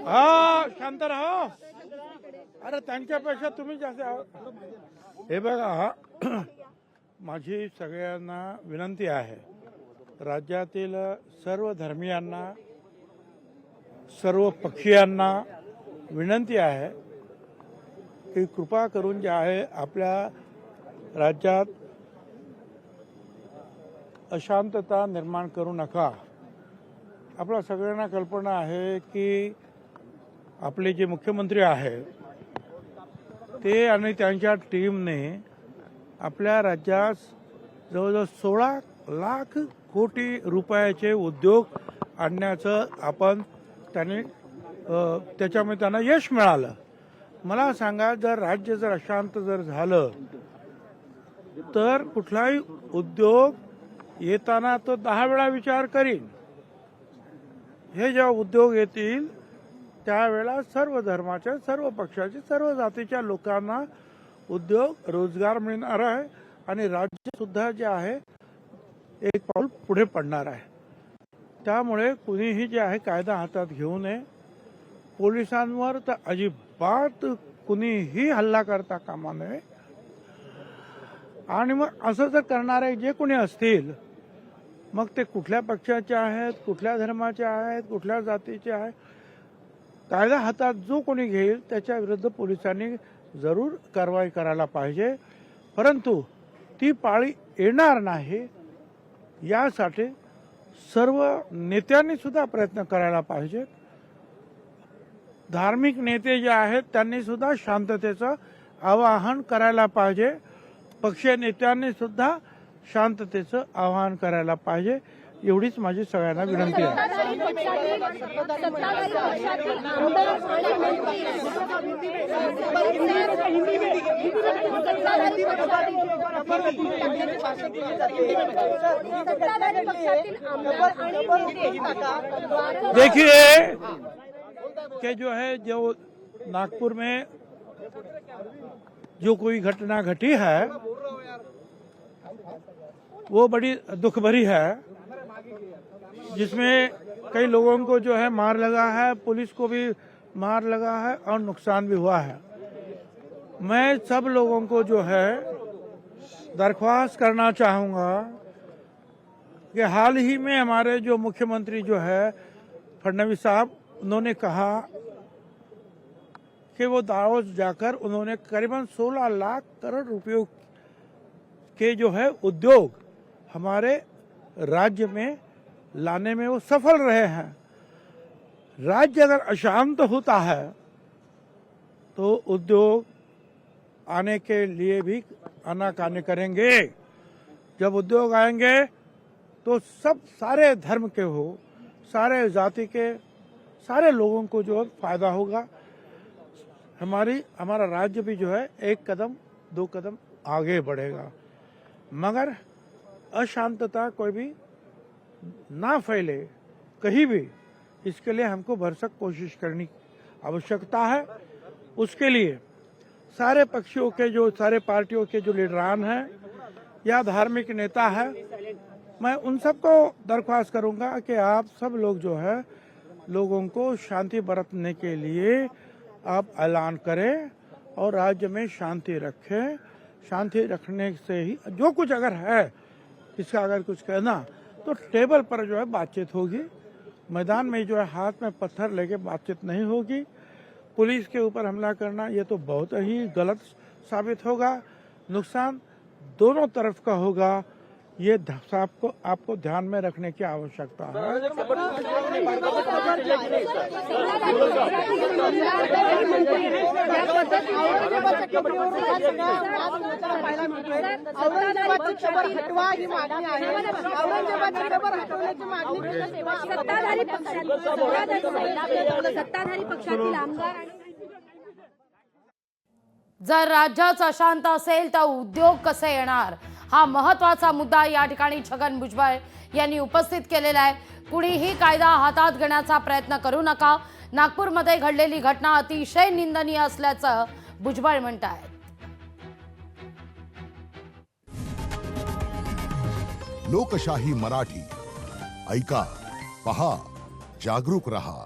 हा शांत राहा. अरे त्यांच्यापेक्षा तुम्ही जास्त आहात. हे बघा, माझी सगळ्यांना विनंती आहे, राज्यातील सर्व धर्मीयांना, सर्व पक्षीयांना विनंती आहे की कृपा करून जे आहे आपल्या राज्यात अशांतता निर्माण करू नका. आपल्या सगळ्यांना कल्पना आहे की आपले जे मुख्यमंत्री आहेत ते आणि त्यांच्या टीमने आपल्या राज्यात जवळजवळ 16 लाख कोटी रुपयाचे उद्योग आणण्याचं त्याच्यामध्ये त्यांना यश मिळालं. मला सांगा, जर राज्य जर अशांत जर झालं तर कुठलाही उद्योग येताना तो 10 वेळा विचार करीन. हे जेव्हा उद्योग येतील त्यावेळेला सर्व धर्माच्या, सर्व पक्षाच्या, सर्व जातीच्या लोकांना उद्योग रोजगार मिळणार आहे आणि राज्य सुद्धा जे आहे एक पाऊल पुढे पडणार आहे. त्यामुळे कुणीही जे आहे कायदा हातात घेऊ नये. पोलिसांवर तर अजिबात कुणीही हल्ला करता कामा नये. आणि मग असं जर करणारे जे कोणी असतील, मग ते कुठल्या पक्षाचे आहेत, कुठल्या धर्माचे आहेत, कुठल्या जातीचे आहेत, कायदा हातात जो कोणी घेईल त्याच्या विरुद्ध पोलिसांनी जरूर कारवाई करायला पाहिजे. परंतु ती पाळी येणार नाही यासाठी सर्व नेत्यांनी सुद्धा प्रयत्न करायला पाहिजे. धार्मिक नेते जे आहेत त्यांनी सुद्धा शांततेचं आवाहन करायला पाहिजे. पक्षीय नेत्यांनी सुद्धा शांततेचं आवाहन करायला पाहिजे. एवढीच माझी सगळ्यांना विनंती आहे. देखिए कि जो है, जो नागपुर में जो कोई घटना घटी है वो बड़ी दुख भरी है, जिसमें कई लोगों को जो है मार लगा है, पुलिस को भी मार लगा है और नुकसान भी हुआ है. मैं सब लोगों को जो है दरख्वास्त करना चाहूँगा कि हाल ही में हमारे जो मुख्यमंत्री जो है फडणवीस साहब, उन्होंने कहा कि वो दावोस जाकर उन्होंने करीबन 16 लाख करोड़ रुपयों के जो है उद्योग हमारे राज्य में लाने में वो सफल रहे हैं. राज्य अगर अशांत होता है तो उद्योग आने के लिए भी आनाकानी करेंगे. जब उद्योग आएंगे तो सब सारे धर्म के हो, सारे जाति के, सारे लोगों को जो फायदा होगा. हमारा राज्य भी जो है एक कदम 2 कदम आगे बढ़ेगा. मगर अशांतता कोई भी ना फैले कहीं भी, इसके लिए हमको भरसक कोशिश करनी आवश्यकता है. उसके लिए सारे पक्षियों के, जो सारे पार्टियों के जो लीडरान हैं या धार्मिक नेता है, मैं उन सबको दरख्वास्त करूंगा कि आप सब लोग जो है लोगों को शांति बरतने के लिए आप ऐलान करें और राज्य में शांति रखें. शांति रखने से ही जो कुछ अगर है, इसका अगर कुछ कहना तो टेबल पर जो है बातचीत होगी. मैदान में जो है हाथ में पत्थर लेके बातचीत नहीं होगी. पुलिस के ऊपर हमला करना ये तो बहुत ही गलत साबित होगा. नुकसान दोनों तरफ का होगा. ये आपको ध्यान में रखने की आवश्यकता है. जर राज्यात अशांत असेल तर उद्योग कसे येणार, हा महत्त्वाचा मुद्दा या ठिकाणी छगन भुजबळ यांनी उपस्थित केलेला आहे. कुणीही कायदा हातात घेण्याचा प्रयत्न करू नका. नागपूरमध्ये घडलेली घटना अतिशय निंदनीय असल्याचं भुजबळ म्हणतात. लोकशाही मराठी ऐका, पहा, जागरूक रहा.